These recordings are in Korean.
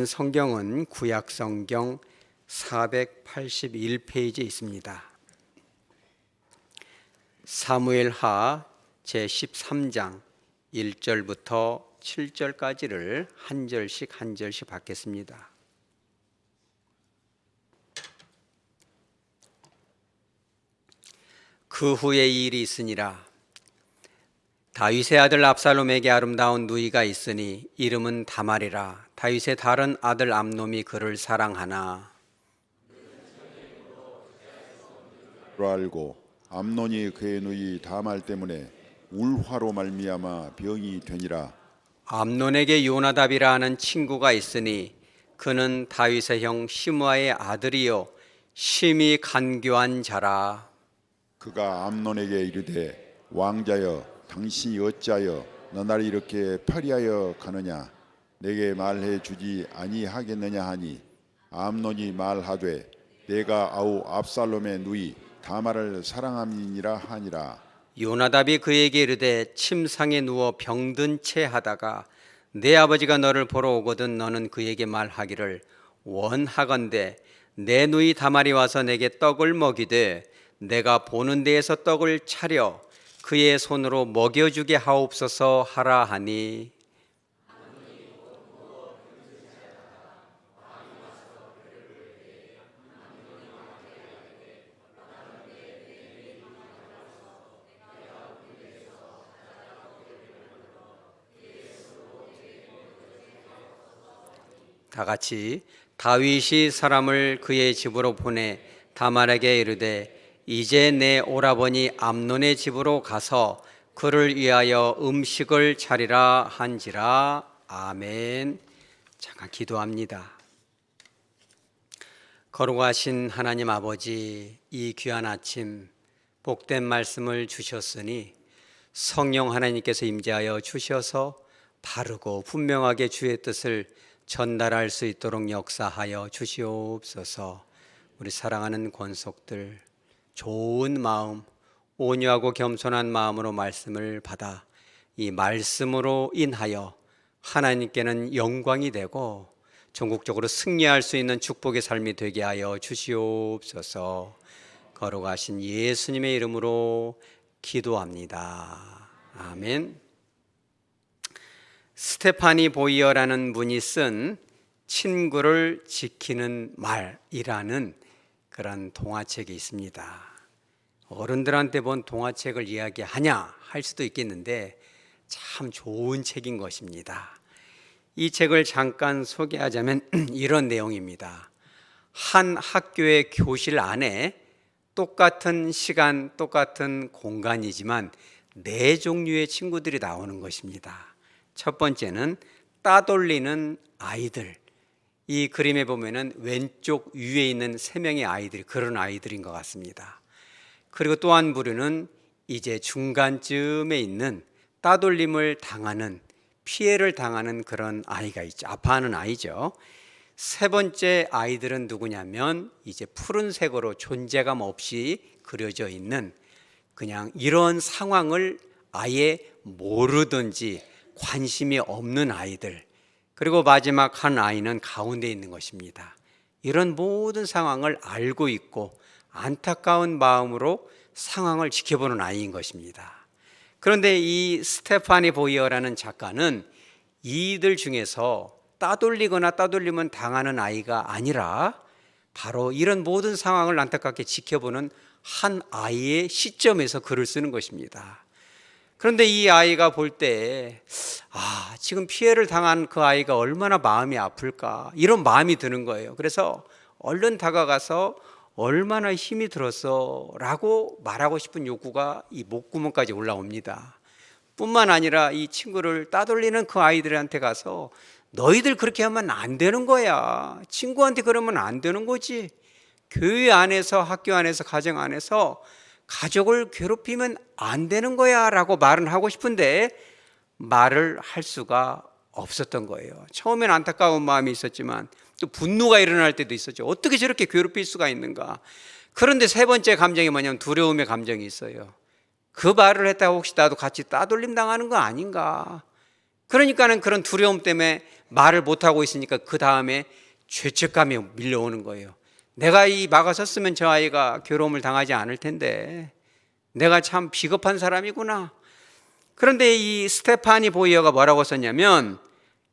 성경은 구약 성경 481페이지에 있습니다. 사무엘하 제13장 1절부터 7절까지를 한 절씩 받겠습니다. 그 후에 이 일이 있으니라. 다윗의 아들 압살롬에게 아름다운 누이가 있으니 이름은 다말이라. 다윗의 다른 아들 암놈이 그를 사랑하나 알고 암논이 그의 누이 다말 때문에 울화로 말미암아 병이 되니라. 암논에게 요나답이라 하는 친구가 있으니 그는 다윗의 형 시므아의 아들이요 심히 간교한 자라. 그가 암논에게 이르되 왕자여 당신이 어찌하여 너날 이렇게 파리하여 가느냐 내게 말해 주지 아니하겠느냐 하니 암논이 말하되 내가 아우 압살롬의 누이 다말을 사랑함이니라 하니라. 요나답이 그에게 이르되 침상에 누워 병든 채 하다가 내 아버지가 너를 보러 오거든 너는 그에게 말하기를 원하건대 내 누이 다말이 와서 내게 떡을 먹이되 내가 보는 데에서 떡을 차려 그의 손으로 먹여주게 하옵소서 하라 하니 다 같이 다윗이 사람을 그의 집으로 보내 다말에게 이르되 이제 내 오라버니 암논의 집으로 가서 그를 위하여 음식을 차리라 한지라. 아멘. 잠깐 기도합니다. 거룩하신 하나님 아버지, 이 귀한 아침 복된 말씀을 주셨으니 성령 하나님께서 임재하여 주셔서 바르고 분명하게 주의 뜻을 전달할 수 있도록 역사하여 주시옵소서. 우리 사랑하는 권속들 좋은 마음, 온유하고 겸손한 마음으로 말씀을 받아 이 말씀으로 인하여 하나님께는 영광이 되고 전국적으로 승리할 수 있는 축복의 삶이 되게 하여 주시옵소서. 거룩하신 예수님의 이름으로 기도합니다. 아멘. 스테파니 보이어라는 분이 쓴 친구를 지키는 말이라는 그런 동화책이 있습니다. 어른들한테 본 동화책을 이야기하냐 할 수도 있겠는데 참 좋은 책인 것입니다. 이 책을 잠깐 소개하자면 이런 내용입니다. 한 학교의 교실 안에 똑같은 시간, 똑같은 공간이지만 네 종류의 친구들이 나오는 것입니다. 첫 번째는 따돌리는 아이들. 이 그림에 보면은 왼쪽 위에 있는 세 명의 아이들이 그런 아이들인 것 같습니다. 그리고 또 한 부류는 이제 중간쯤에 있는 따돌림을 당하는, 피해를 당하는 그런 아이가 있죠. 아파하는 아이죠. 세 번째 아이들은 누구냐면 이제 푸른색으로 존재감 없이 그려져 있는 그냥 이런 상황을 아예 모르든지 관심이 없는 아이들. 그리고 마지막 한 아이는 가운데 있는 것입니다. 이런 모든 상황을 알고 있고 안타까운 마음으로 상황을 지켜보는 아이인 것입니다. 그런데 이 스테파니 보이어라는 작가는 이들 중에서 따돌리거나 따돌림은 당하는 아이가 아니라 바로 이런 모든 상황을 안타깝게 지켜보는 한 아이의 시점에서 글을 쓰는 것입니다. 그런데 이 아이가 볼 때 지금 피해를 당한 그 아이가 얼마나 마음이 아플까 이런 마음이 드는 거예요. 그래서 얼른 다가가서 얼마나 힘이 들었어 라고 말하고 싶은 욕구가 이 목구멍까지 올라옵니다. 뿐만 아니라 이 친구를 따돌리는 그 아이들한테 가서 너희들 그렇게 하면 안 되는 거야. 친구한테 그러면 안 되는 거지. 교회 안에서, 학교 안에서, 가정 안에서 가족을 괴롭히면 안 되는 거야 라고 말은 하고 싶은데 말을 할 수가 없었던 거예요. 처음엔 안타까운 마음이 있었지만 또 분노가 일어날 때도 있었죠. 어떻게 저렇게 괴롭힐 수가 있는가. 그런데 세 번째 감정이 뭐냐면 두려움의 감정이 있어요. 그 말을 했다가 혹시 나도 같이 따돌림 당하는 거 아닌가. 그러니까는 그런 두려움 때문에 말을 못하고 있으니까 그 다음에 죄책감이 밀려오는 거예요. 내가 이 막아섰으면 저 아이가 괴로움을 당하지 않을 텐데 내가 참 비겁한 사람이구나. 그런데 이 스테파니 보이어가 뭐라고 썼냐면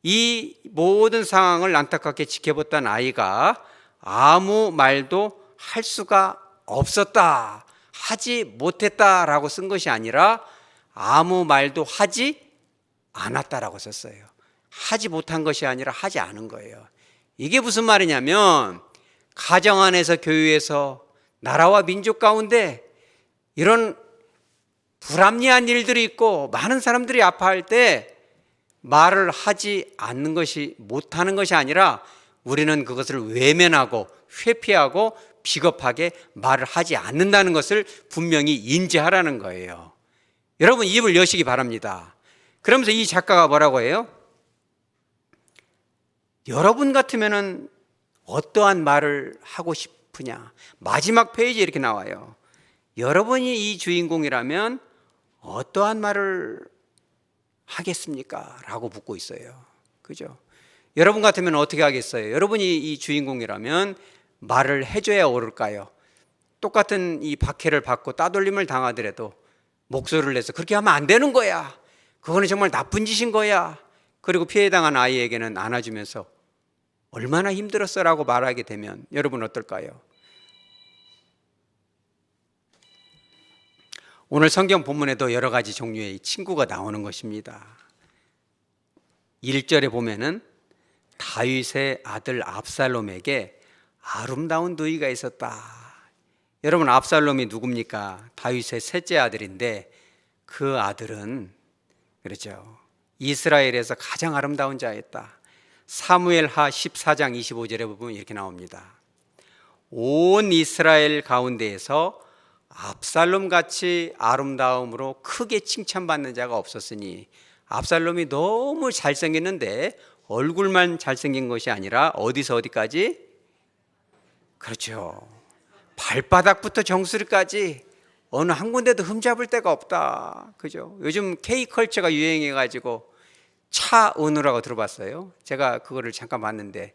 이 모든 상황을 안타깝게 지켜봤던 아이가 아무 말도 할 수가 없었다, 하지 못했다라고 쓴 것이 아니라 아무 말도 하지 않았다라고 썼어요. 하지 못한 것이 아니라 하지 않은 거예요. 이게 무슨 말이냐면 가정 안에서, 교회에서, 나라와 민족 가운데 이런 불합리한 일들이 있고 많은 사람들이 아파할 때 말을 하지 않는 것이, 못하는 것이 아니라 우리는 그것을 외면하고 회피하고 비겁하게 말을 하지 않는다는 것을 분명히 인지하라는 거예요. 여러분 입을 여시기 바랍니다. 그러면서 이 작가가 뭐라고 해요? 여러분 같으면은 어떠한 말을 하고 싶으냐? 마지막 페이지에 이렇게 나와요. 여러분이 이 주인공이라면 어떠한 말을 하겠습니까? 라고 묻고 있어요. 그죠? 여러분 같으면 어떻게 하겠어요? 여러분이 이 주인공이라면 말을 해줘야 옳을까요? 똑같은 이 박해를 받고 따돌림을 당하더라도 목소리를 내서 그렇게 하면 안 되는 거야, 그거는 정말 나쁜 짓인 거야, 그리고 피해당한 아이에게는 안아주면서 얼마나 힘들었어 라고 말하게 되면 여러분 어떨까요? 오늘 성경 본문에도 여러 가지 종류의 친구가 나오는 것입니다. 1절에 보면은 다윗의 아들 압살롬에게 아름다운 누이가 있었다. 여러분 압살롬이 누굽니까? 다윗의 셋째 아들인데 그 아들은 그렇죠, 이스라엘에서 가장 아름다운 자였다. 사무엘하 14장 25절에 보면 이렇게 나옵니다. 온 이스라엘 가운데에서 압살롬같이 아름다움으로 크게 칭찬받는 자가 없었으니, 압살롬이 너무 잘생겼는데 얼굴만 잘생긴 것이 아니라 어디서 어디까지? 그렇죠, 발바닥부터 정수리까지 어느 한 군데도 흠잡을 데가 없다. 그죠? 요즘 K컬처가 유행해가지고 차은우라고 들어봤어요? 제가 그거를 잠깐 봤는데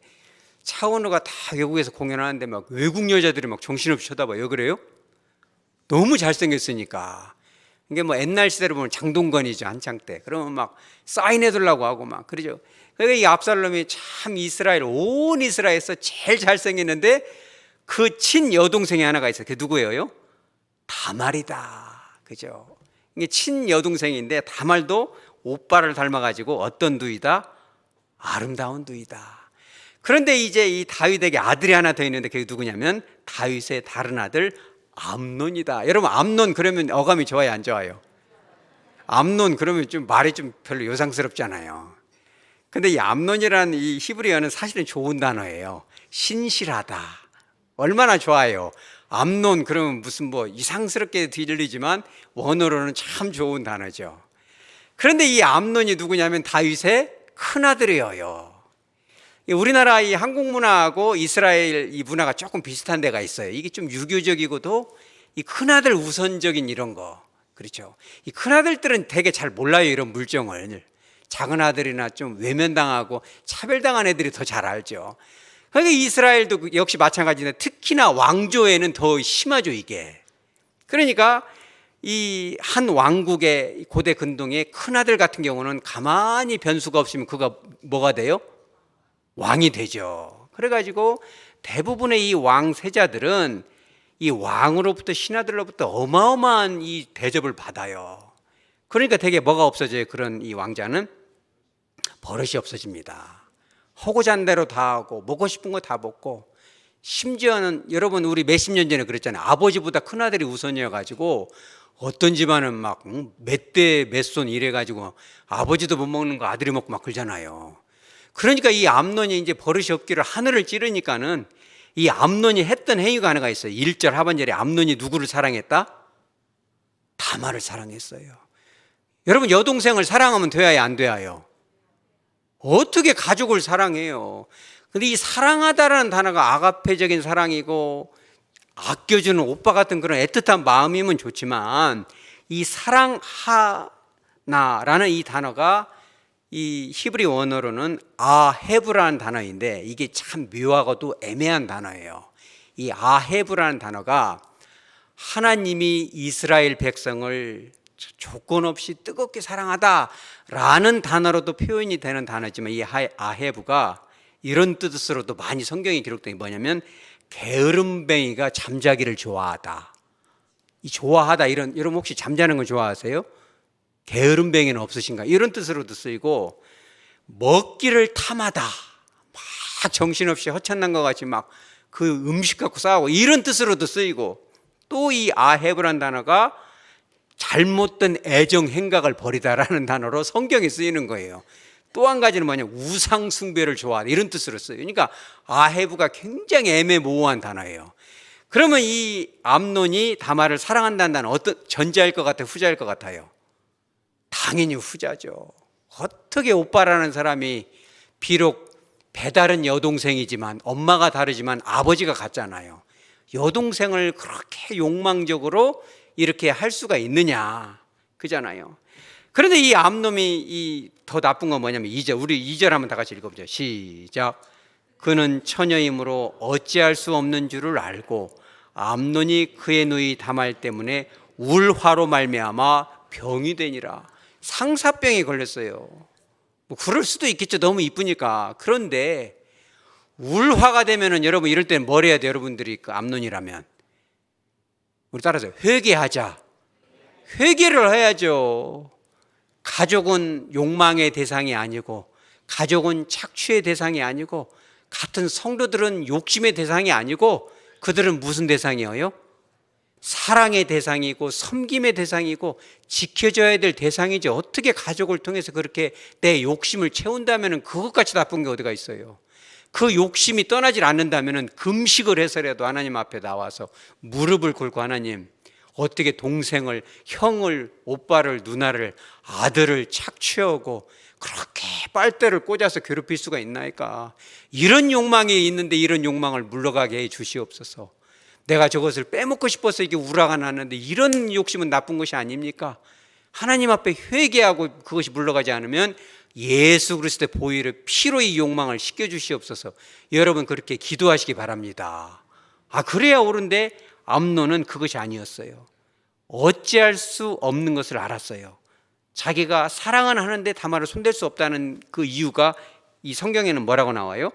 차은우가 다 외국에서 공연하는데 막 외국 여자들이 막 정신없이 쳐다봐요. 왜 그래요? 너무 잘생겼으니까. 이게 뭐 옛날 시대로 보면 장동건이죠, 한창 때. 그러면 막 사인해달라고 하고 막 그러죠. 그러니까 이 압살롬이 참 이스라엘, 온 이스라엘에서 제일 잘생겼는데 그 친 여동생이 하나가 있어요. 그게 누구예요? 다말이다. 그죠? 이게 친 여동생인데 다말도 오빠를 닮아가지고 어떤 누이다? 아름다운 누이다. 그런데 이제 이 다윗에게 아들이 하나 더 있는데 그게 누구냐면 다윗의 다른 아들 암논이다. 여러분 암논 그러면 어감이 좋아요, 안 좋아요? 암논 그러면 좀 말이 좀 별로 요상스럽잖아요. 근데 이 암논이라는 이 히브리어는 사실은 좋은 단어예요. 신실하다. 얼마나 좋아요. 암논 그러면 무슨 뭐 이상스럽게 들리지만 원어로는 참 좋은 단어죠. 그런데 이 암논이 누구냐면 다윗의 큰아들이에요. 우리나라 이 한국 문화하고 이스라엘 이 문화가 조금 비슷한 데가 있어요. 이게 좀 유교적이고도 이 큰아들 우선적인 이런 거. 그렇죠. 이 큰아들들은 되게 잘 몰라요, 이런 물정을. 작은 아들이나 좀 외면당하고 차별당한 애들이 더 잘 알죠. 그러니까 이스라엘도 역시 마찬가지인데 특히나 왕조에는 더 심하죠, 이게. 그러니까 이 한 왕국의 고대 근동의 큰아들 같은 경우는 가만히 변수가 없으면 그가 뭐가 돼요? 왕이 되죠. 그래가지고 대부분의 이 왕세자들은 이 왕으로부터, 신하들로부터 어마어마한 이 대접을 받아요. 그러니까 되게 뭐가 없어져요? 그런 이 왕자는 버릇이 없어집니다. 하고자 하는 대로 다 하고 먹고 싶은 거 다 먹고, 심지어는 여러분 우리 몇십 년 전에 그랬잖아요. 아버지보다 큰아들이 우선이어가지고 어떤 집안은 막 몇 대 몇 손 이래가지고 아버지도 못 먹는 거 아들이 먹고 막 그러잖아요. 그러니까 이 암논이 이제 버릇이 없기를 하늘을 찌르니까는 이 암논이 했던 행위가 하나가 있어요. 1절 하반절에 암논이 누구를 사랑했다? 다말을 사랑했어요. 여러분 여동생을 사랑하면 돼야 안 돼요? 어떻게 가족을 사랑해요? 근데 이 사랑하다라는 단어가 아가페적인 사랑이고 아껴주는 오빠 같은 그런 애틋한 마음이면 좋지만 이 사랑하나라는 이 단어가 이 히브리 원어로는 아헤브라는 단어인데 이게 참 묘하고도 애매한 단어예요. 이 아헤브라는 단어가 하나님이 이스라엘 백성을 조건 없이 뜨겁게 사랑하다라는 단어로도 표현이 되는 단어지만 이 아헤브가 이런 뜻으로도 많이 성경에 기록된 게 뭐냐면 게으름뱅이가 잠자기를 좋아하다. 이 좋아하다 이런 여러분 혹시 잠자는 거 좋아하세요? 게으름뱅이는 없으신가? 이런 뜻으로도 쓰이고 먹기를 탐하다. 막 정신없이 허찬난 것 같이 막 그 음식 갖고 싸우고 이런 뜻으로도 쓰이고 또 이 아헤브란 단어가 잘못된 애정 행각을 버리다라는 단어로 성경에 쓰이는 거예요. 또 한 가지는 뭐냐 우상 숭배를 좋아하다 이런 뜻으로 써요. 그러니까 아헤브가 굉장히 애매모호한 단어예요. 그러면 이 암논이 다말을 사랑한다는 단어 어떤 전자일 것 같아요? 후자일 것 같아요? 당연히 후자죠. 어떻게 오빠라는 사람이 비록 배다른 여동생이지만 엄마가 다르지만 아버지가 같잖아요. 여동생을 그렇게 욕망적으로 이렇게 할 수가 있느냐 그잖아요. 그런데 이 암놈이 더 나쁜 건 뭐냐면 2절 우리 2절 한번 다 같이 읽어보죠. 시작. 그는 처녀이므로 어찌할 수 없는 줄을 알고 암논이 그의 누이 다말 때문에 울화로 말미암아 병이 되니라. 상사병이 걸렸어요. 뭐 그럴 수도 있겠죠. 너무 이쁘니까. 그런데 울화가 되면은 여러분 이럴 때는 뭘 해야 돼요? 여러분들이 그 암논이라면 우리 따라서 회개하자. 회개를 해야죠. 가족은 욕망의 대상이 아니고 가족은 착취의 대상이 아니고 같은 성도들은 욕심의 대상이 아니고 그들은 무슨 대상이에요? 사랑의 대상이고 섬김의 대상이고 지켜줘야 될 대상이지. 어떻게 가족을 통해서 그렇게 내 욕심을 채운다면 그것같이 나쁜 게 어디가 있어요. 그 욕심이 떠나질 않는다면 금식을 해서라도 하나님 앞에 나와서 무릎을 꿇고 하나님 어떻게 동생을 형을 오빠를 누나를 아들을 착취하고 그렇게 빨대를 꽂아서 괴롭힐 수가 있나이까. 이런 욕망이 있는데 이런 욕망을 물러가게 해 주시옵소서. 내가 저것을 빼먹고 싶어서 이게 우라가 났는데 이런 욕심은 나쁜 것이 아닙니까? 하나님 앞에 회개하고 그것이 물러가지 않으면 예수 그리스도의 보혈의 피로 이 욕망을 씻겨주시옵소서. 여러분 그렇게 기도하시기 바랍니다. 그래야 옳은데 암논은 그것이 아니었어요. 어찌할 수 없는 것을 알았어요. 자기가 사랑은 하는데 다말을 손댈 수 없다는 그 이유가 이 성경에는 뭐라고 나와요?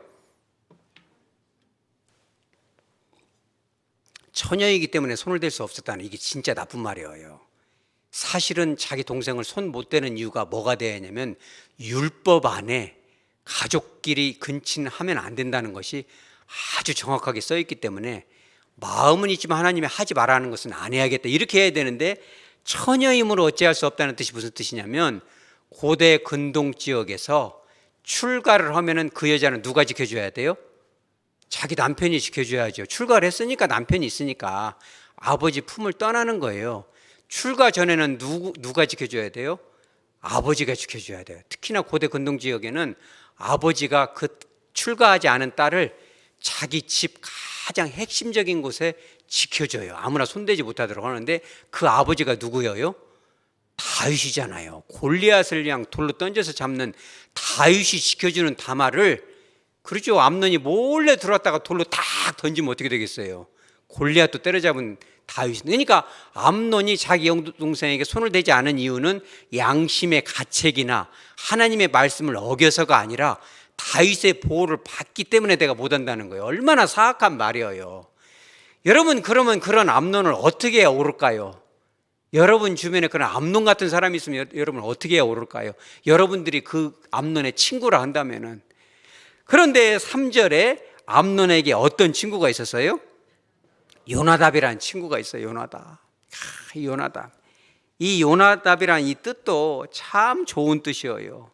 처녀이기 때문에 손을 댈 수 없었다는, 이게 진짜 나쁜 말이에요. 사실은 자기 동생을 손 못 대는 이유가 뭐가 되냐면 율법 안에 가족끼리 근친하면 안 된다는 것이 아주 정확하게 써 있기 때문에 마음은 있지만 하나님이 하지 말라는 것은 안 해야겠다 이렇게 해야 되는데, 처녀임으로 어찌할 수 없다는 뜻이 무슨 뜻이냐면 고대 근동 지역에서 출가를 하면은 그 여자는 누가 지켜줘야 돼요? 자기 남편이 지켜줘야죠. 출가를 했으니까 남편이 있으니까 아버지 품을 떠나는 거예요. 출가 전에는 누가 지켜줘야 돼요? 아버지가 지켜줘야 돼요. 특히나 고대 근동 지역에는 아버지가 그 출가하지 않은 딸을 자기 집 가장 핵심적인 곳에 지켜줘요. 아무나 손대지 못하도록 하는데 그 아버지가 누구예요? 다윗이잖아요. 골리앗을 그냥 돌로 던져서 잡는 다윗이 지켜주는 다말을, 그렇죠. 암논이 몰래 들어왔다가 돌로 딱 던지면 어떻게 되겠어요? 골리앗도 때려잡은 다윗. 그러니까 암논이 자기 동생에게 손을 대지 않은 이유는 양심의 가책이나 하나님의 말씀을 어겨서가 아니라 다윗의 보호를 받기 때문에 내가 못한다는 거예요. 얼마나 사악한 말이에요. 여러분, 그러면 그런 암논을 어떻게 해야 옳을까요? 여러분 주변에 그런 암논 같은 사람이 있으면 여러분 어떻게 해야 옳을까요? 여러분들이 그 암논의 친구라 한다면은. 그런데 3절에 암논에게 어떤 친구가 있었어요? 요나답이라는 친구가 있어요. 요나답. 요나답. 이 요나답이라는 이 뜻도 참 좋은 뜻이에요.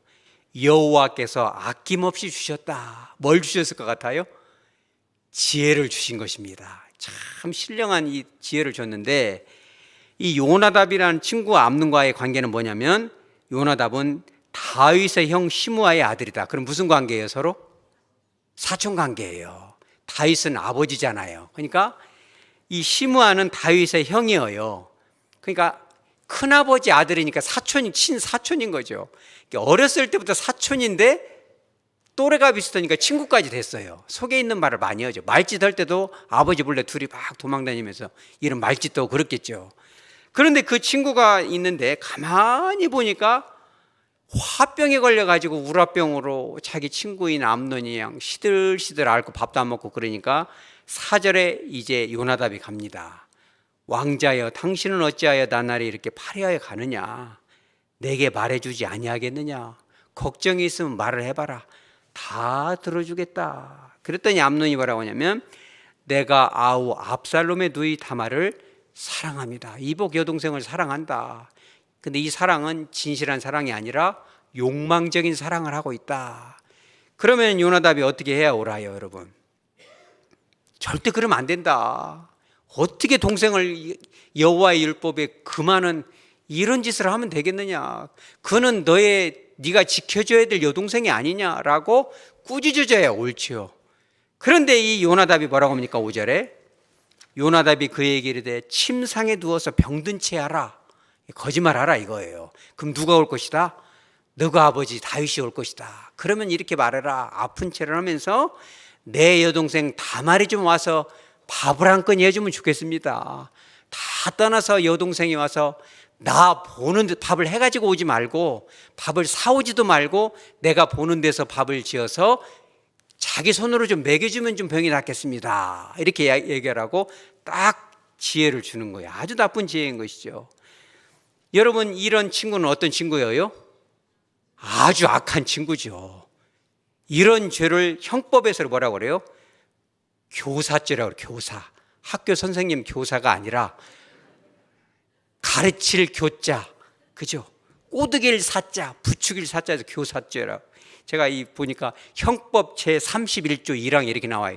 여호와께서 아낌없이 주셨다. 뭘 주셨을 것 같아요? 지혜를 주신 것입니다. 참 신령한 이 지혜를 줬는데, 이 요나답이라는 친구와 암논과의 관계는 뭐냐면 요나답은 다윗의 형 시므아의 아들이다. 그럼 무슨 관계예요? 서로? 사촌 관계예요. 다윗은 아버지잖아요. 그러니까 이 시므아는 다윗의 형이에요. 그러니까 큰아버지 아들이니까 사촌이 친사촌인 거죠. 어렸을 때부터 사촌인데 또래가 비슷하니까 친구까지 됐어요. 속에 있는 말을 많이 하죠. 말짓 할 때도 아버지 몰래 둘이 막 도망다니면서 이런 말짓도 하고 그랬겠죠. 그런데 그 친구가 있는데 가만히 보니까 화병에 걸려가지고 우라병으로 자기 친구인 암논이 양 시들시들 앓고 밥도 안 먹고 그러니까 4절에 이제 요나답이 갑니다. 왕자여 당신은 어찌하여 나날이 이렇게 파리하여 가느냐. 내게 말해주지 아니하겠느냐. 걱정이 있으면 말을 해봐라. 다 들어주겠다. 그랬더니 암논이 뭐라고 하냐면 내가 아우 압살롬의 누이 다말을 사랑합니다. 이복 여동생을 사랑한다. 근데 이 사랑은 진실한 사랑이 아니라 욕망적인 사랑을 하고 있다. 그러면 요나답이 어떻게 해야 옳아요, 여러분? 절대 그러면 안 된다. 어떻게 동생을 여호와의 율법에 그 많은 이런 짓을 하면 되겠느냐? 그는 네가 지켜줘야 될 여동생이 아니냐라고 꾸짖어줘야 옳지요. 그런데 이 요나답이 뭐라고 합니까? 5절에 요나답이 그에게 이르되 침상에 누워서 병든 채 하라. 거짓말하라 이거예요. 그럼 누가 올 것이다? 너가 아버지 다윗이 올 것이다. 그러면 이렇게 말해라. 아픈 채를 하면서 내 여동생 다말이 좀 와서 밥을 한 건 해주면 좋겠습니다. 다 떠나서 여동생이 와서 나 보는 데 밥을 해가지고 오지 말고 밥을 사오지도 말고 내가 보는 데서 밥을 지어서 자기 손으로 좀 먹여주면 좀 병이 낫겠습니다. 이렇게 얘기하라고 딱 지혜를 주는 거예요. 아주 나쁜 지혜인 것이죠. 여러분 이런 친구는 어떤 친구예요? 아주 악한 친구죠. 이런 죄를 형법에서 뭐라고 그래요? 교사죄라고 그래요. 교사. 학교 선생님 교사가 아니라 가르칠 교자, 그죠? 꼬드길 사자, 부추길 사자에서 교사죄라고. 제가 보니까 형법 제 31조 1항 이렇게 나와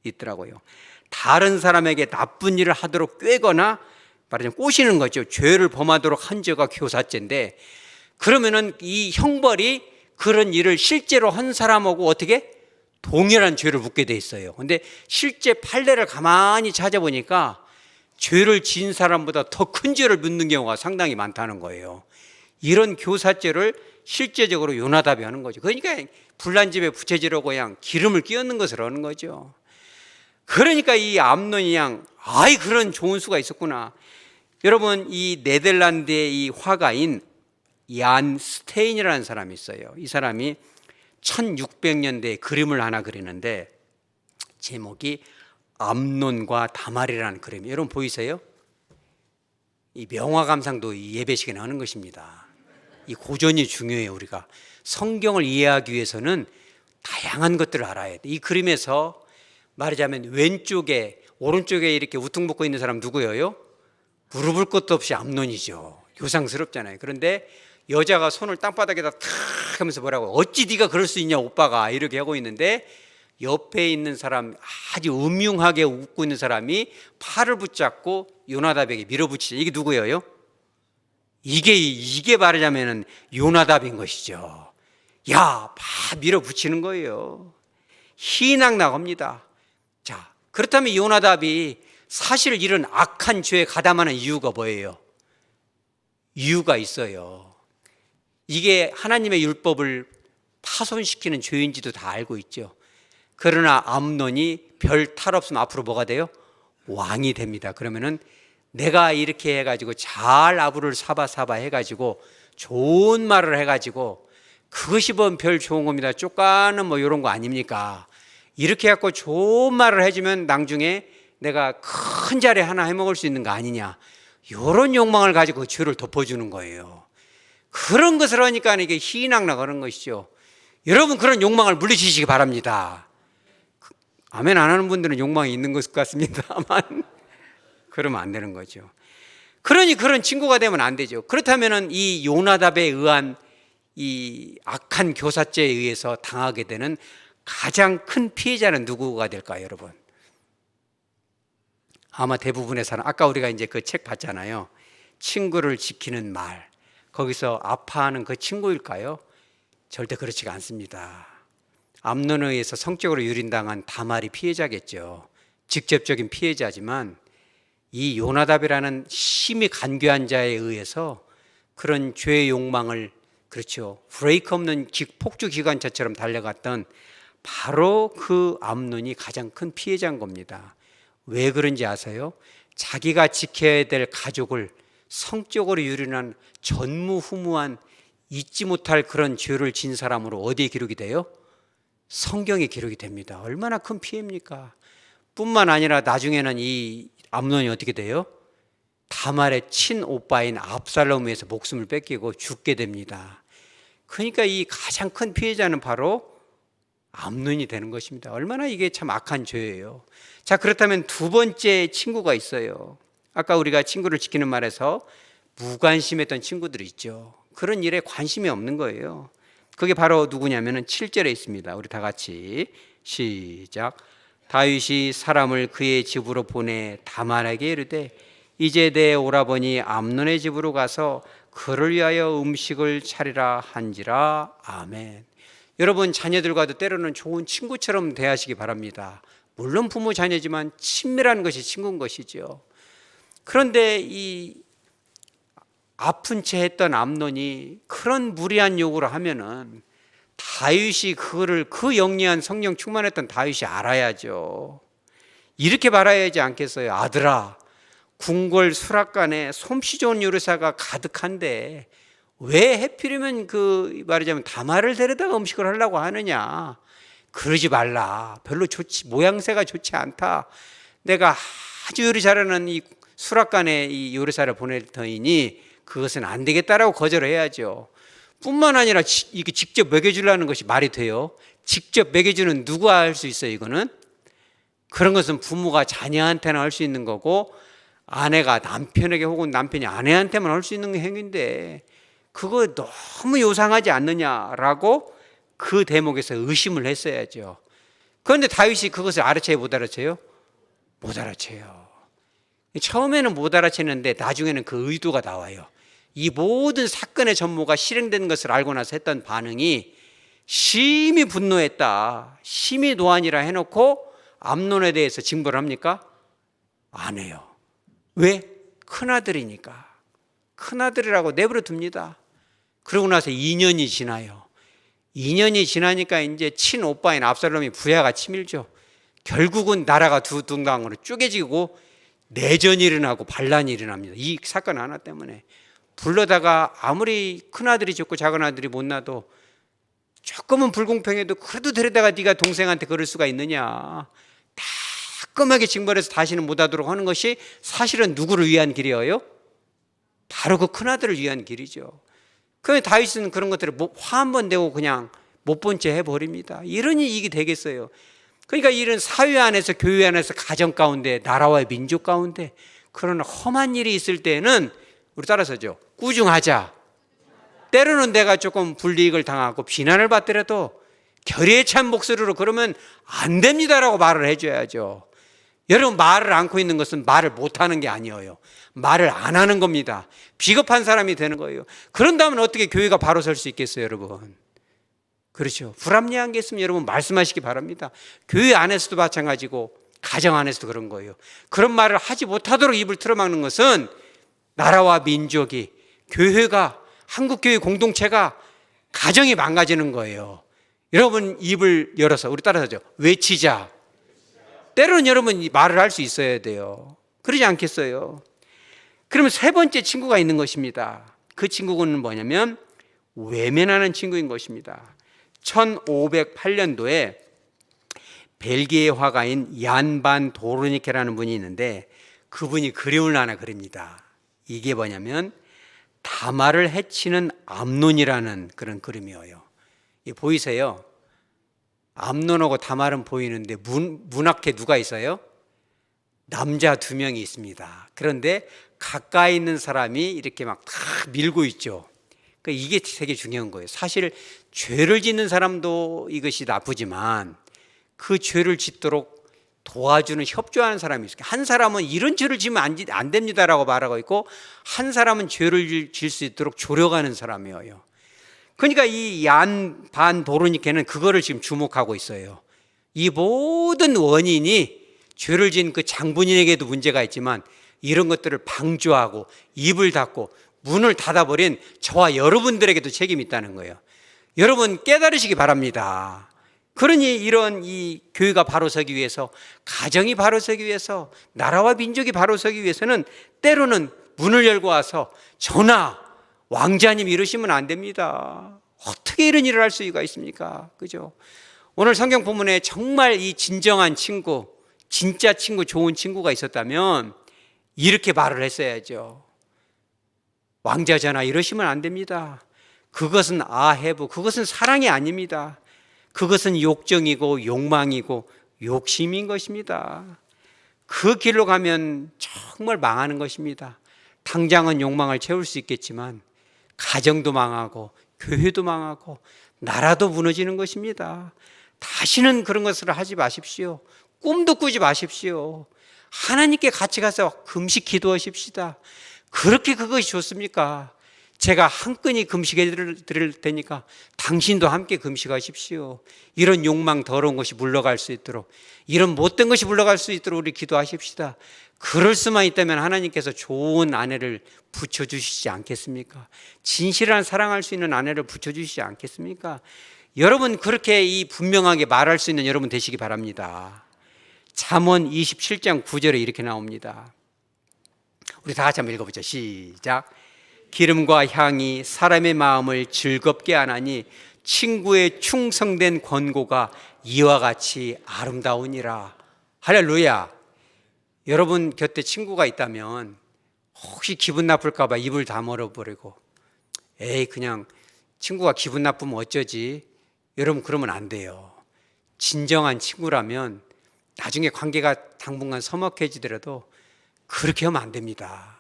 있더라고요. 다른 사람에게 나쁜 일을 하도록 꾀거나 말하자면 꼬시는 거죠. 죄를 범하도록 한 죄가 교사죄인데 그러면은 이 형벌이 그런 일을 실제로 한 사람하고 어떻게 동일한 죄를 묻게 돼 있어요. 근데 실제 판례를 가만히 찾아보니까 죄를 지은 사람보다 더 큰 죄를 묻는 경우가 상당히 많다는 거예요. 이런 교사죄를 실제적으로 요나답이 하는 거죠. 그러니까 불난 집에 부채질하고 그냥 기름을 끼얹는 것을 하는 거죠. 그러니까 이 암논이 양 그런 좋은 수가 있었구나. 여러분 이 네덜란드의 이 화가인 얀 스테인이라는 사람이 있어요. 이 사람이 1600년대에 그림을 하나 그리는데 제목이 암논과 다말이라는 그림이에요. 여러분 보이세요? 이 명화감상도 이 예배식에 나오는 것입니다. 이 고전이 중요해요. 우리가 성경을 이해하기 위해서는 다양한 것들을 알아야 돼. 이 그림에서 말하자면 왼쪽에 오른쪽에 이렇게 우퉁 붓고 있는 사람 누구예요? 물어볼 것도 없이 암논이죠. 요상스럽잖아요. 그런데 여자가 손을 땅바닥에다 탁 하면서 뭐라고 어찌 네가 그럴 수 있냐 오빠가 이렇게 하고 있는데 옆에 있는 사람 아주 음흉하게 웃고 있는 사람이 팔을 붙잡고 요나답에게 밀어붙이죠. 이게 누구예요? 이게 말하자면 요나답인 것이죠. 야, 막 밀어붙이는 거예요. 희낙 나갑니다. 자, 그렇다면 요나답이 사실 이런 악한 죄에 가담하는 이유가 뭐예요? 이유가 있어요. 이게 하나님의 율법을 파손시키는 죄인지도 다 알고 있죠. 그러나 암논이 별 탈 없으면 앞으로 뭐가 돼요? 왕이 됩니다. 그러면은 내가 이렇게 해가지고 잘 아부를 사바 해가지고 좋은 말을 해가지고 그것이 뭐 별 좋은 겁니다. 쪽가는 뭐 이런 거 아닙니까? 이렇게 해갖고 좋은 말을 해주면 나중에 내가 큰 자리 하나 해먹을 수 있는 거 아니냐. 이런 욕망을 가지고 그 죄를 덮어주는 거예요. 그런 것을 하니까 이게 희낙 나가는 것이죠. 여러분 그런 욕망을 물리치시기 바랍니다. 아멘 안 하는 분들은 욕망이 있는 것 같습니다만 그러면 안 되는 거죠. 그러니 그런 친구가 되면 안 되죠. 그렇다면 이 요나답에 의한 이 악한 교사죄에 의해서 당하게 되는 가장 큰 피해자는 누구가 될까요, 여러분? 아마 대부분의 사람, 아까 우리가 이제 그 책 봤잖아요. 친구를 지키는 말. 거기서 아파하는 그 친구일까요? 절대 그렇지가 않습니다. 암논에 의해서 성적으로 유린당한 다말이 피해자겠죠. 직접적인 피해자지만 이 요나답이라는 심히 간교한 자에 의해서 그런 죄의 욕망을, 그렇죠, 브레이크 없는 폭주 기관차처럼 달려갔던 바로 그 암논이 가장 큰 피해자인 겁니다. 왜 그런지 아세요? 자기가 지켜야 될 가족을 성적으로 유린한 전무후무한 잊지 못할 그런 죄를 진 사람으로 어디에 기록이 돼요? 성경에 기록이 됩니다. 얼마나 큰 피해입니까? 뿐만 아니라 나중에는 이 암논이 어떻게 돼요? 다말의 친오빠인 압살롬에 의해서 목숨을 뺏기고 죽게 됩니다. 그러니까 이 가장 큰 피해자는 바로 암논이 되는 것입니다. 얼마나 이게 참 악한 죄예요. 자, 그렇다면 두 번째 친구가 있어요. 아까 우리가 친구를 지키는 말에서 무관심했던 친구들이 있죠. 그런 일에 관심이 없는 거예요. 그게 바로 누구냐면은 7절에 있습니다. 우리 다 같이 시작. 다윗이 사람을 그의 집으로 보내 다말에게 이르되 이제 내 오라버니 암논의 집으로 가서 그를 위하여 음식을 차리라 한지라. 아멘. 여러분, 자녀들과도 때로는 좋은 친구처럼 대하시기 바랍니다. 물론 부모 자녀지만 친밀한 것이 친구인 것이죠. 그런데 이 아픈 채 했던 암논이 그런 무리한 요구를 하면은 다윗이 그거를, 그 영리한 성령 충만했던 다윗이 알아야죠. 이렇게 말해야지 않겠어요? 아들아, 궁궐 수락관에 솜씨 좋은 요리사가 가득한데 왜 해필이면 그 말하자면 다말을 데려다가 음식을 하려고 하느냐? 그러지 말라. 별로 좋지, 모양새가 좋지 않다. 내가 아주 요리 잘하는 이 수락관에 이 요리사를 보낼 터이니 그것은 안 되겠다라고 거절해야죠. 뿐만 아니라 이게 직접 먹여주려는 것이 말이 돼요? 직접 먹여주는 누가 할 수 있어요? 이거는 그런 것은 부모가 자녀한테는 할 수 있는 거고 아내가 남편에게 혹은 남편이 아내한테만 할 수 있는 행위인데 그거 너무 요상하지 않느냐라고 그 대목에서 의심을 했어야죠. 그런데 다윗이 그것을 알아채요, 못 알아채요? 못 알아채요. 처음에는 못 알아챘는데 나중에는 그 의도가 나와요. 이 모든 사건의 전모가 실행된 것을 알고 나서 했던 반응이 심히 분노했다, 심히 노안이라 해놓고 암논에 대해서 징벌을 합니까? 안 해요. 왜? 큰아들이니까. 큰아들이라고 내버려 둡니다. 그러고 나서 2년이 지나요. 2년이 지나니까 이제 친오빠인 압살롬이 부하가 치밀죠. 결국은 나라가 두 둥강으로 쪼개지고 내전이 일어나고 반란이 일어납니다. 이 사건 하나 때문에. 불러다가 아무리 큰아들이 좋고 작은아들이 못나도 조금은 불공평해도 그래도 데려다가 네가 동생한테 그럴 수가 있느냐. 따끔하게 징벌해서 다시는 못하도록 하는 것이 사실은 누구를 위한 길이에요? 바로 그 큰아들을 위한 길이죠. 그런데 다윗은 그런 것들을 화 한 번 내고 그냥 못 본 채 해버립니다. 이러니 이게 되겠어요. 그러니까 이런 사회 안에서, 교회 안에서, 가정 가운데, 나라와 민족 가운데 그런 험한 일이 있을 때는 우리 따라서죠, 꾸중하자. 때로는 내가 조금 불이익을 당하고 비난을 받더라도 결의에 찬 목소리로 그러면 안 됩니다라고 말을 해줘야죠. 여러분, 말을 않고 있는 것은 말을 못하는 게 아니에요. 말을 안 하는 겁니다. 비겁한 사람이 되는 거예요. 그런다면 어떻게 교회가 바로 설 수 있겠어요, 여러분? 그렇죠. 불합리한 게 있으면 여러분 말씀하시기 바랍니다. 교회 안에서도 마찬가지고 가정 안에서도 그런 거예요. 그런 말을 하지 못하도록 입을 틀어막는 것은 나라와 민족이, 교회가, 한국교회 공동체가, 가정이 망가지는 거예요. 여러분 입을 열어서 우리 따라서죠, 외치자. 때로는 여러분 말을 할 수 있어야 돼요. 그러지 않겠어요? 그러면 세 번째 친구가 있는 것입니다. 그 친구는 뭐냐면 외면하는 친구인 것입니다. 1508년도에 벨기에 화가인 얀 반 도르니케라는 분이 있는데 그분이 그림을 하나 그립니다. 이게 뭐냐면 다말을 해치는 암논이라는 그런 그림이에요. 이 보이세요? 암논하고 다말은 보이는데 문 앞에 누가 있어요? 남자 2명이 있습니다. 그런데 가까이 있는 사람이 이렇게 막 다 밀고 있죠. 그러니까 이게 되게 중요한 거예요. 사실 죄를 짓는 사람도 이것이 나쁘지만 그 죄를 짓도록 도와주는, 협조하는 사람이 있어요. 한 사람은 이런 죄를 지으면 안 됩니다라고 말하고 있고 한 사람은 죄를 질 수 있도록 조력하는 사람이에요. 그러니까 이 얀 반 도르니케는 그거를 지금 주목하고 있어요. 이 모든 원인이 죄를 지은 그 장본인에게도 문제가 있지만 이런 것들을 방조하고 입을 닫고 문을 닫아버린 저와 여러분들에게도 책임이 있다는 거예요. 여러분 깨달으시기 바랍니다. 그러니 이런 이 교회가 바로 서기 위해서, 가정이 바로 서기 위해서, 나라와 민족이 바로 서기 위해서는 때로는 문을 열고 와서 전하, 왕자님 이러시면 안 됩니다. 어떻게 이런 일을 할 수가 있습니까? 그죠? 오늘 성경 본문에 정말 이 진정한 친구, 진짜 친구, 좋은 친구가 있었다면 이렇게 말을 했어야죠. 왕자 전하 이러시면 안 됩니다. 그것은 아해부, 그것은 사랑이 아닙니다. 그것은 욕정이고 욕망이고 욕심인 것입니다. 그 길로 가면 정말 망하는 것입니다. 당장은 욕망을 채울 수 있겠지만 가정도 망하고 교회도 망하고 나라도 무너지는 것입니다. 다시는 그런 것을 하지 마십시오. 꿈도 꾸지 마십시오. 하나님께 같이 가서 금식 기도하십시다. 그렇게 그것이 좋습니까? 제가 한끈히 금식해 드릴 테니까 당신도 함께 금식하십시오. 이런 욕망 더러운 것이 물러갈 수 있도록, 이런 못된 것이 물러갈 수 있도록 우리 기도하십시다. 그럴 수만 있다면 하나님께서 좋은 아내를 붙여주시지 않겠습니까? 진실한 사랑할 수 있는 아내를 붙여주시지 않겠습니까? 여러분 그렇게 이 분명하게 말할 수 있는 여러분 되시기 바랍니다. 잠언 27장 9절에 이렇게 나옵니다. 우리 다 같이 한번 읽어보죠. 시작. 기름과 향이 사람의 마음을 즐겁게 하나니 친구의 충성된 권고가 이와 같이 아름다우니라. 할렐루야. 여러분 곁에 친구가 있다면 혹시 기분 나쁠까 봐 입을 다물어버리고 에이 그냥 친구가 기분 나쁘면 어쩌지? 여러분 그러면 안 돼요. 진정한 친구라면 나중에 관계가 당분간 서먹해지더라도 그렇게 하면 안 됩니다.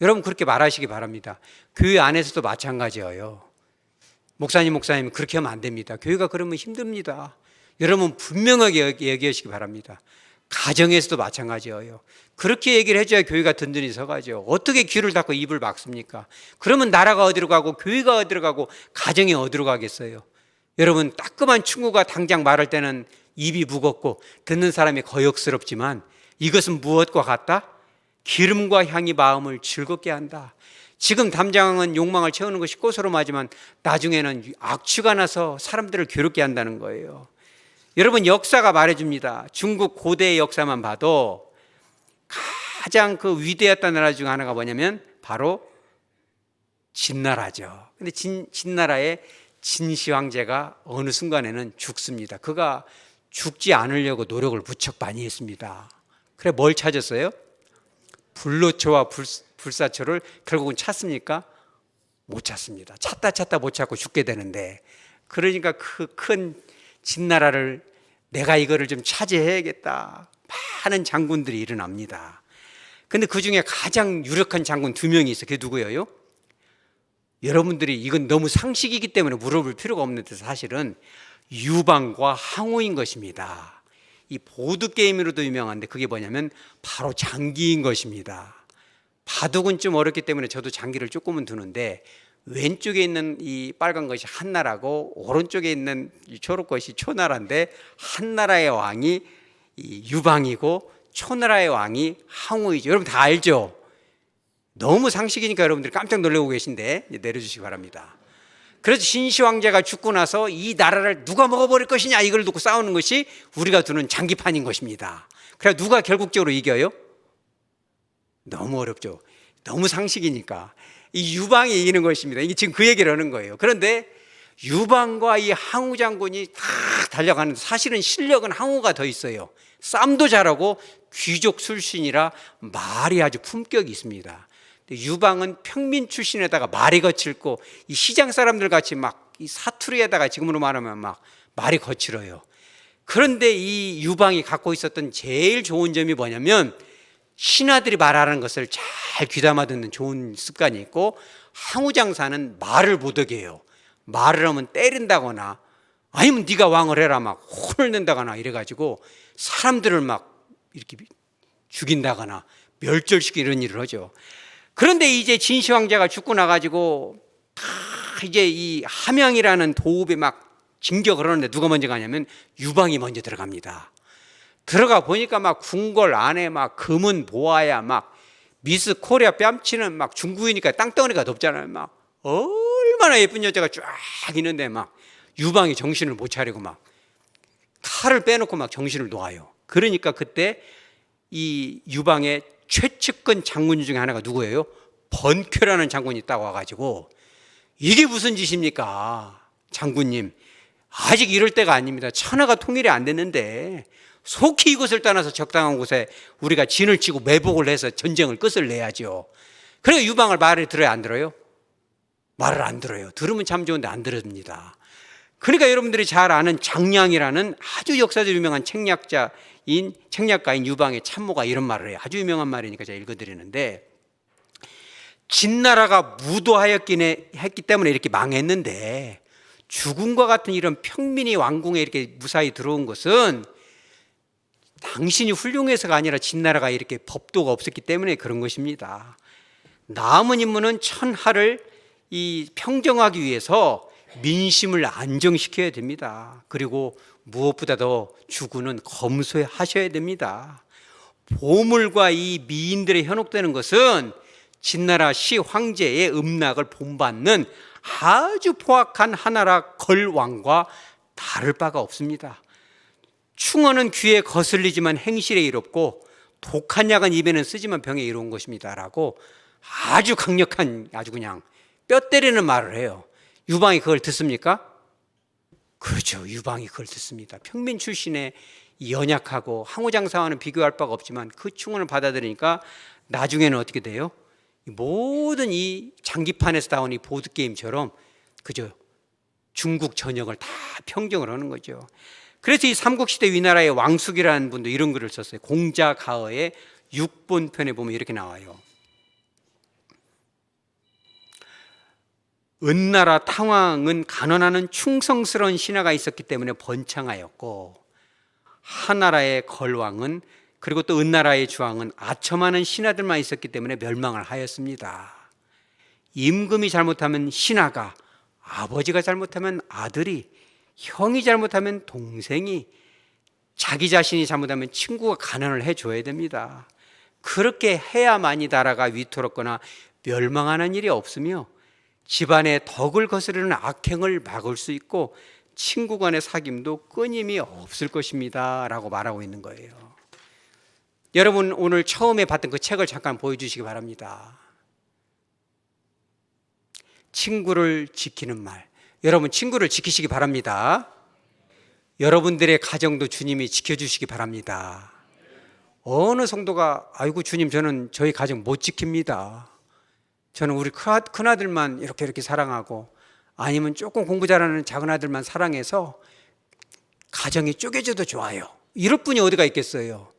여러분 그렇게 말하시기 바랍니다. 교회 안에서도 마찬가지예요. 목사님 그렇게 하면 안 됩니다. 교회가 그러면 힘듭니다. 여러분 분명하게 얘기하시기 바랍니다. 가정에서도 마찬가지예요. 그렇게 얘기를 해줘야 교회가 든든히 서가죠. 어떻게 귀를 닫고 입을 막습니까? 그러면 나라가 어디로 가고 교회가 어디로 가고 가정이 어디로 가겠어요? 여러분 따끔한 친구가 당장 말할 때는 입이 무겁고 듣는 사람이 거역스럽지만 이것은 무엇과 같다? 기름과 향이 마음을 즐겁게 한다. 지금 담장은 욕망을 채우는 것이 꼬스름하지만 나중에는 악취가 나서 사람들을 괴롭게 한다는 거예요. 여러분 역사가 말해줍니다. 중국 고대의 역사만 봐도 가장 그 위대했던 나라 중 하나가 뭐냐면 바로 진나라죠. 근데 진나라의 진시 황제가 어느 순간에는 죽습니다. 그가 죽지 않으려고 노력을 무척 많이 했습니다. 그래 뭘 찾았어요? 불로초와 불사초를 결국은 찾습니까? 못 찾습니다. 찾다 못 찾고 죽게 되는데, 그러니까 그 큰 진나라를 내가 이거를 좀 차지해야겠다. 많은 장군들이 일어납니다. 근데 그 중에 가장 유력한 장군 2명이 있어요. 그게 누구예요? 여러분들이 이건 너무 상식이기 때문에 물어볼 필요가 없는데 사실은 유방과 항우인 것입니다. 이 보드게임으로도 유명한데 그게 뭐냐면 바로 장기인 것입니다. 바둑은 좀 어렵기 때문에 저도 장기를 조금은 두는데 왼쪽에 있는 이 빨간 것이 한나라고 오른쪽에 있는 이 초록 것이 초나라인데 한나라의 왕이 이 유방이고 초나라의 왕이 항우이죠. 여러분 다 알죠? 너무 상식이니까 여러분들이 깜짝 놀라고 계신데 내려주시기 바랍니다. 그래서 진시 황제가 죽고 나서 이 나라를 누가 먹어버릴 것이냐 이걸 놓고 싸우는 것이 우리가 두는 장기판인 것입니다. 그래서 누가 결국적으로 이겨요? 너무 어렵죠. 너무 상식이니까 이 유방이 이기는 것입니다. 이게 지금 그 얘기를 하는 거예요. 그런데 유방과 이 항우 장군이 다 달려가는데 사실은 실력은 항우가 더 있어요. 싸움도 잘하고 귀족 출신이라 말이 아주 품격이 있습니다. 유방은 평민 출신에다가 말이 거칠고 이 시장 사람들 같이 막 이 사투리에다가 지금으로 말하면 막 말이 거칠어요. 그런데 이 유방이 갖고 있었던 제일 좋은 점이 뭐냐면 신하들이 말하는 것을 잘 귀담아 듣는 좋은 습관이 있고, 항우 장사는 말을 못하게 해요. 말을 하면 때린다거나 아니면 네가 왕을 해라 막 혼을 낸다거나 이래가지고 사람들을 막 이렇게 죽인다거나 멸절시키는 이런 일을 하죠. 그런데 이제 진시 황제가 죽고 나가지고 다 이제 이 함양이라는 도읍에 막 진격을 하는데 누가 먼저 가냐면 유방이 먼저 들어갑니다. 들어가 보니까 막 궁궐 안에 막 금은 보아야 막 미스 코리아 뺨치는 막 중국이니까 땅덩어리가 높잖아요. 막 얼마나 예쁜 여자가 쫙 있는데 막 유방이 정신을 못 차리고 막 칼을 빼놓고 막 정신을 놓아요. 그러니까 그때 이 유방의 최측근 장군 중에 하나가 누구예요? 번쾌라는 장군이 딱 와가지고 이게 무슨 짓입니까? 장군님, 아직 이럴 때가 아닙니다. 천하가 통일이 안 됐는데 속히 이곳을 떠나서 적당한 곳에 우리가 진을 치고 매복을 해서 전쟁을 끝을 내야죠. 그러니까 유방을 말을 들어야 안 들어요? 말을 안 들어요. 들으면 참 좋은데 안 들습니다. 그러니까 여러분들이 잘 아는 장량이라는 아주 역사적 유명한 책략가인 유방의 참모가 이런 말을 해요. 아주 유명한 말이니까 제가 읽어드리는데, 진나라가 무도하였기 때문에 이렇게 망했는데 죽음과 같은 이런 평민이 왕궁에 이렇게 무사히 들어온 것은 당신이 훌륭해서가 아니라 진나라가 이렇게 법도가 없었기 때문에 그런 것입니다. 남은 임무는 천하를 평정하기 위해서 민심을 안정시켜야 됩니다. 그리고 무엇보다도 주군은 검소하셔야 됩니다. 보물과 이 미인들의 현혹되는 것은 진나라 시 황제의 음락을 본받는 아주 포악한 하나라 걸왕과 다를 바가 없습니다. 충언은 귀에 거슬리지만 행실에 이롭고 독한 약은 입에는 쓰지만 병에 이로운 것입니다 라고 아주 강력한, 아주 그냥 뼈 때리는 말을 해요. 유방이 그걸 듣습니까? 그렇죠. 유방이 그걸 듣습니다. 평민 출신의 연약하고 항우장사와는 비교할 바가 없지만 그 충언을 받아들이니까 나중에는 어떻게 돼요? 모든 이 장기판에서 나온 이 보드게임처럼 그죠? 중국 전역을 다 평정을 하는 거죠. 그래서 이 삼국시대 위나라의 왕숙이라는 분도 이런 글을 썼어요. 공자가어의 6본 편에 보면 이렇게 나와요. 은나라 탕왕은 간언하는 충성스러운 신하가 있었기 때문에 번창하였고, 하나라의 걸왕은 그리고 또 은나라의 주왕은 아첨하는 신하들만 있었기 때문에 멸망을 하였습니다. 임금이 잘못하면 신하가, 아버지가 잘못하면 아들이, 형이 잘못하면 동생이, 자기 자신이 잘못하면 친구가 간언을 해줘야 됩니다. 그렇게 해야만이 나라가 위태롭거나 멸망하는 일이 없으며 집안의 덕을 거스르는 악행을 막을 수 있고 친구 간의 사귐도 끊임이 없을 것입니다 라고 말하고 있는 거예요. 여러분, 오늘 처음에 봤던 그 책을 잠깐 보여주시기 바랍니다. 친구를 지키는 말. 여러분, 친구를 지키시기 바랍니다. 여러분들의 가정도 주님이 지켜주시기 바랍니다. 어느 성도가 아이고 주님, 저는 저희 가정 못 지킵니다, 저는 우리 큰아들만 이렇게 사랑하고, 아니면 조금 공부 잘하는 작은 아들만 사랑해서 가정이 쪼개져도 좋아요, 이럴 분이 어디가 있겠어요?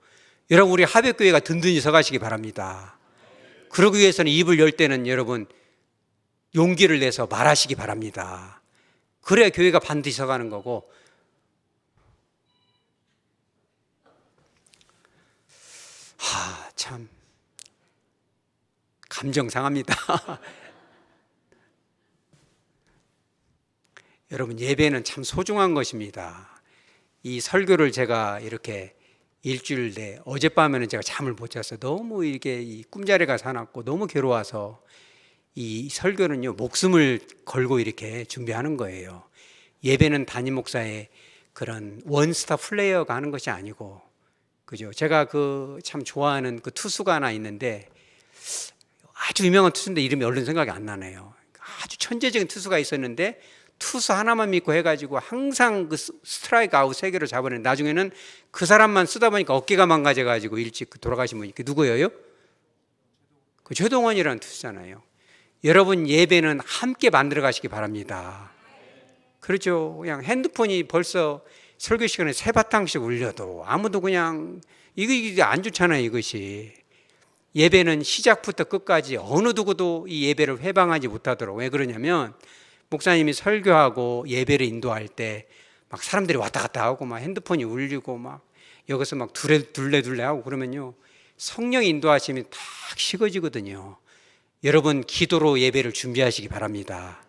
여러분, 우리 하백교회가 든든히 서가시기 바랍니다. 그러기 위해서는 입을 열 때는 여러분 용기를 내서 말하시기 바랍니다. 그래야 교회가 반드시 서가는 거고. 참 감정 상합니다. 여러분, 예배는 참 소중한 것입니다. 이 설교를 제가 이렇게 일주일 내, 어젯밤에는 제가 잠을 못 잤어요. 너무 이게 이 꿈자리가 사납고 너무 괴로워서 이 설교는요, 목숨을 걸고 이렇게 준비하는 거예요. 예배는 담임 목사의 그런 원스타 플레이어가 하는 것이 아니고, 그죠? 제가 그 참 좋아하는 그 투수가 하나 있는데, 아주 유명한 투수인데 이름이 얼른 생각이 안 나네요. 아주 천재적인 투수가 있었는데 투수 하나만 믿고 해가지고 항상 그 스트라이크 아웃 3개로 잡아낸, 나중에는 그 사람만 쓰다 보니까 어깨가 망가져가지고 일찍 돌아가신 분이, 그 누구예요? 그 최동원이라는 투수잖아요. 여러분, 예배는 함께 만들어 가시기 바랍니다. 그렇죠. 그냥 핸드폰이 벌써 설교 시간에 3바탕씩 울려도 아무도 그냥 이게 안 좋잖아요. 이것이 예배는 시작부터 끝까지 어느 누구도 이 예배를 회방하지 못하도록. 왜 그러냐면 목사님이 설교하고 예배를 인도할 때 막 사람들이 왔다 갔다 하고 막 핸드폰이 울리고 막 여기서 막 둘레 하고 그러면요, 성령이 인도하시면 딱 식어지거든요. 여러분, 기도로 예배를 준비하시기 바랍니다.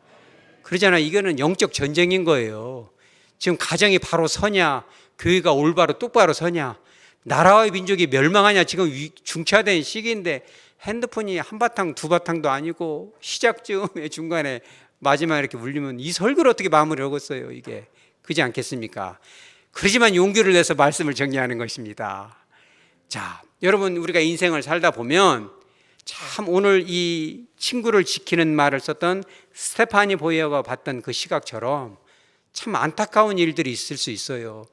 그러잖아요. 이거는 영적 전쟁인 거예요. 지금 가정이 바로 서냐, 교회가 올바로 똑바로 서냐, 나라와 민족이 멸망하냐, 지금 중차된 시기인데 핸드폰이 한바탕 두바탕도 아니고 시작쯤에 중간에 마지막에 이렇게 울리면 이 설교를 어떻게 마무리 하겠어요, 이게. 그렇지 않겠습니까? 그러지만 용기를 내서 말씀을 정리하는 것입니다. 자, 여러분, 우리가 인생을 살다 보면 참 오늘 이 친구를 지키는 말을 썼던 스테파니 보이어가 봤던 그 시각처럼 참 안타까운 일들이 있을 수 있어요.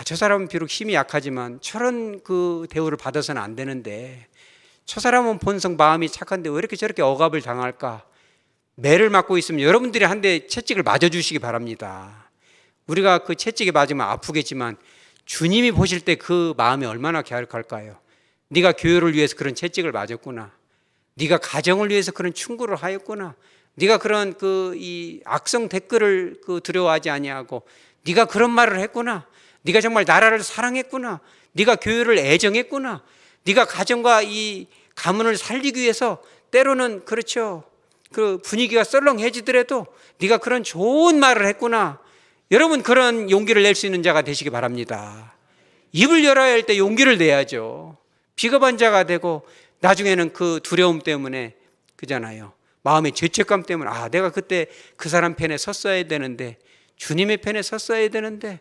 저 사람은 비록 힘이 약하지만 저런 그 대우를 받아서는 안 되는데, 저 사람은 본성 마음이 착한데 왜 이렇게 저렇게 억압을 당할까? 매를 맞고 있으면 여러분들이 한 대 채찍을 맞아주시기 바랍니다. 우리가 그 채찍에 맞으면 아프겠지만 주님이 보실 때 그 마음이 얼마나 갸륵할까요? 네가 교회를 위해서 그런 채찍을 맞았구나. 네가 가정을 위해서 그런 충고를 하였구나. 네가 그런 이 악성 댓글을 두려워하지 아니하고 네가 그런 말을 했구나. 네가 정말 나라를 사랑했구나. 네가 교회를 애정했구나. 네가 가정과 이 가문을 살리기 위해서 때로는 그렇죠. 그 분위기가 썰렁해지더라도 네가 그런 좋은 말을 했구나. 여러분, 그런 용기를 낼 수 있는 자가 되시기 바랍니다. 입을 열어야 할 때 용기를 내야죠. 비겁한 자가 되고 나중에는 그 두려움 때문에 그잖아요. 마음의 죄책감 때문에 내가 그때 그 사람 편에 섰어야 되는데, 주님의 편에 섰어야 되는데,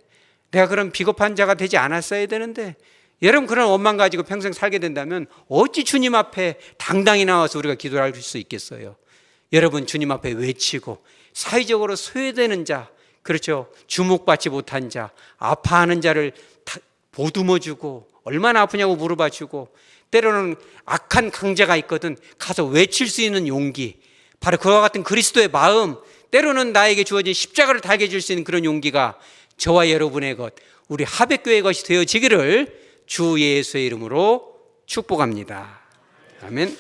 내가 그런 비겁한 자가 되지 않았어야 되는데. 여러분, 그런 원망 가지고 평생 살게 된다면 어찌 주님 앞에 당당히 나와서 우리가 기도를 할 수 있겠어요? 여러분, 주님 앞에 외치고 사회적으로 소외되는 자, 그렇죠, 주목받지 못한 자, 아파하는 자를 보듬어주고 얼마나 아프냐고 물어봐주고, 때로는 악한 강자가 있거든 가서 외칠 수 있는 용기, 바로 그와 같은 그리스도의 마음, 때로는 나에게 주어진 십자가를 달게 해줄 수 있는 그런 용기가 저와 여러분의 것, 우리 하백교회의 것이 되어지기를 주 예수의 이름으로 축복합니다. 아멘.